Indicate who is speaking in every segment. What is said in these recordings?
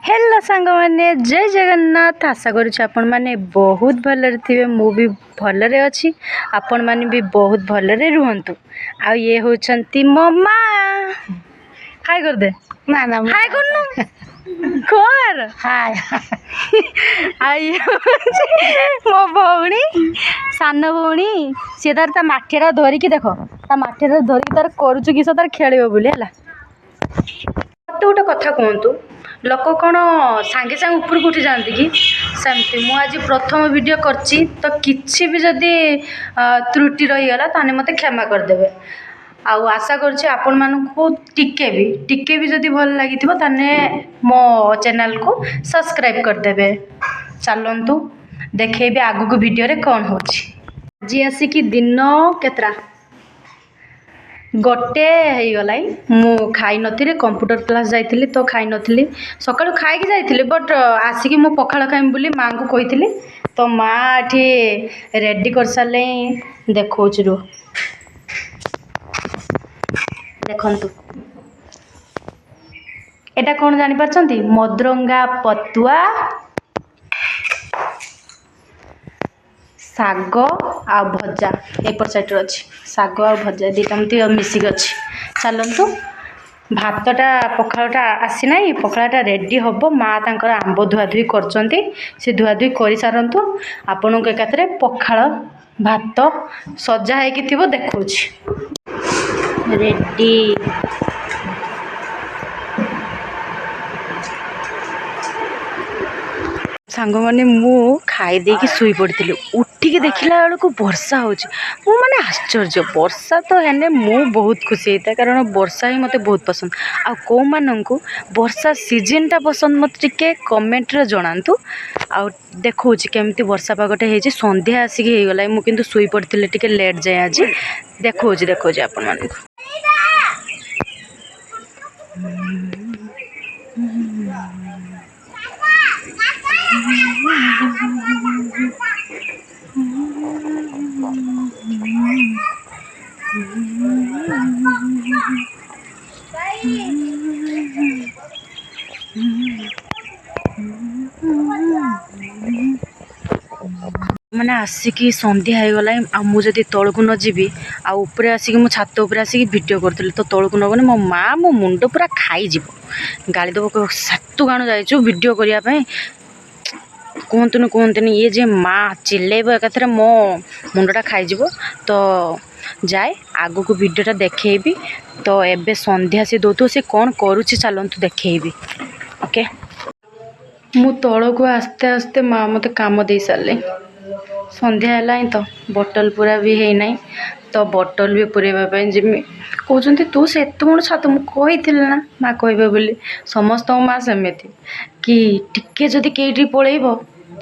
Speaker 1: Hello सांग मैंने जय जगन्नाथ। आशा करुच्ची आपण मैंने बहुत भलरे थे। मु भी भलरे अच्छी, आपण मैंने भी बहुत भलरे रुहंतु। आ ये होचंती मो माँ। हाय कर दे
Speaker 2: ना ना
Speaker 1: हाय करनु कर
Speaker 2: हाय
Speaker 1: आई मो भौणी सान भौणी सी तार ता माठीरा धरिकी देख ता माठीरा धरिकी तार करूछु किस तार खेलिबो बोली हला। मत गोटे कथा कहतु, लोक कौन सांगे सांगे ऊपर को उठी जाती कि सेमती मु आज प्रथम वीडियो करची तो किसी भी जदि त्रुटि रहीगला ताने मते क्षमा करदेवे। आउ आशा करुच्ची आपण मानकु टिके भी जदि भल लगी ताने मो चैनल को सब्सक्राइब करदेवे। चलतु देखेबे आगु को वीडियो रे कौन होची। जी आसिकी दिन केतरा गोटे होगलाई मु खाई नी कंप्यूटर क्लास जाइली तो खाई नी सका खाई जाइली बट आसिकी मु पखाड़ खाइम बोली माँ को कही तो माँ ये रेडी कर सारे देखो रू देखु एटा कौन जानी पारछंती मदरंगा पतुआ शाग आ भजा एपर साइड अच्छी शाग आ भजा दुटा मत मिसिक अच्छी। चलतु भातटा पखाड़टा आसी ना पखाड़टा रेडी हम माँ तांकर आंब धुआधुई करचंती से धुआधुई कर सारंतु आपन को एकाथरे पखाड़ भात सजा होगी थी देखो रेडी। सांग मैंने मु खाई देकी शुई पड़ी उठिकी देखला बेलू वर्षा हो माने आश्चर्य वर्षा तो है मु बहुत खुशी होता है कारण वर्षा ही मते बहुत पसंद। आ को माननकु वर्षा सीजन टा पसंद मत टिके कमेंट रे जणांतु। आ देखो केमती वर्षा पागटे हे संध्या आसिक हो गला मु किंतु शुई पड़ी टिके लेट जाए आज देखो आपण मानकु। मैंने आसिकी संध्या हो गला मुझे तौक न जीवी आउे आसिक मु छात उपर आसिक वीडियो करी तो तौक नगनी मो माँ मो मुंड पूरा खाईज गाड़ी दब कह सातु गाणु जाइचु वीडियो करने कहतुनि ये जे माँ चिल्लेब एकाथरे मो मुंडटा खाईज तो जाए आगु को वीडियोटा देखेबी। तो एबे संध्या से दौथु से कौन करुच्ची चलतु देखेबी। ओके मु तौल को आस्ते आस्ते माँ मते काम दे सारे संध्या है तो बोतल पूरा भी है ना तो बोतल भी पूरेवाई जमी कहते तू से एत बड़ छात मुझे ना माँ कहे बोली समस्त माँ सेमती कि टिके जदि कई पलैब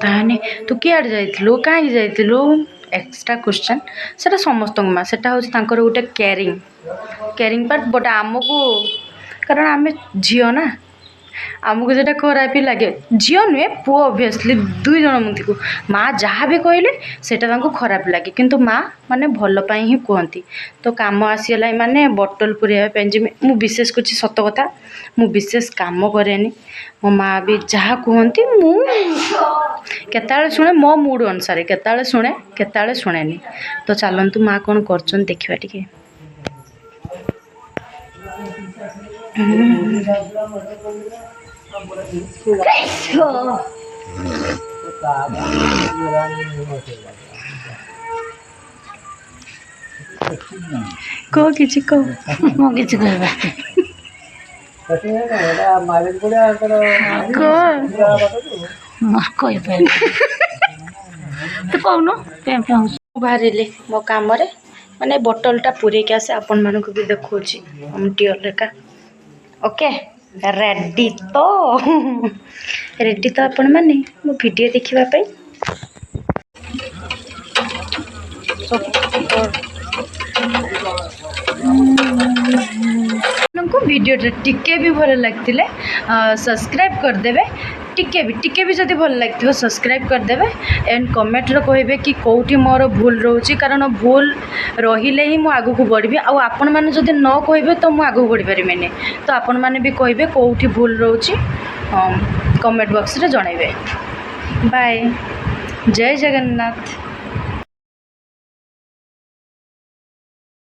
Speaker 1: ताने तू किए जाइलु कहीं जाइलु एक्स्ट्रा क्वेश्चन से समस्त माँ से गोटे केयरिंग पार्ट बट आमको कारण आम झील ना आमको जो खराब ही लगे झील नुहे पुओ ऑब्वियसली दुई जन मुझे को माँ जहाँ भी कहले सेटा खराब लगे किंतु माँ माने भल पाई ही कहती तो काम आसीगला माने बोतल पूरेवाई जमी मु विशेष कुछ सत कथा मु विशेष काम करेनी मो माँ भी जहाँ कहती मु केताले शुणे मो मूड अनुसार केताले शुणे केताले शुणेनी। तो चलतु माँ कौन कर देखा टिके। कह किसी कह मो किसी कहबा बाहर मो कम माने बोतलटा पूरे आसे आपण मानक भी देखा टीयर का। ओके रेडी तो आपण माने मो वीडियो देखिबा वीडियो टिके भी भल लगते सब्सक्राइब करदेवे टिके भी जब भल लगे सब्सक्राइब करदेवे एंड कमेंट रे कहिबे कि कोठी मोर भूल रोची कारण भूल रहिले ही मु आगु को बढ़बी आ आपण माने जदि न कहिबे तो मु आगु बढ़ी परिमेने तो आपण माने भी कहिबे कोठी भूल रोची कमेंट बॉक्स रे जणाइबे। बाय। जय जगन्नाथ।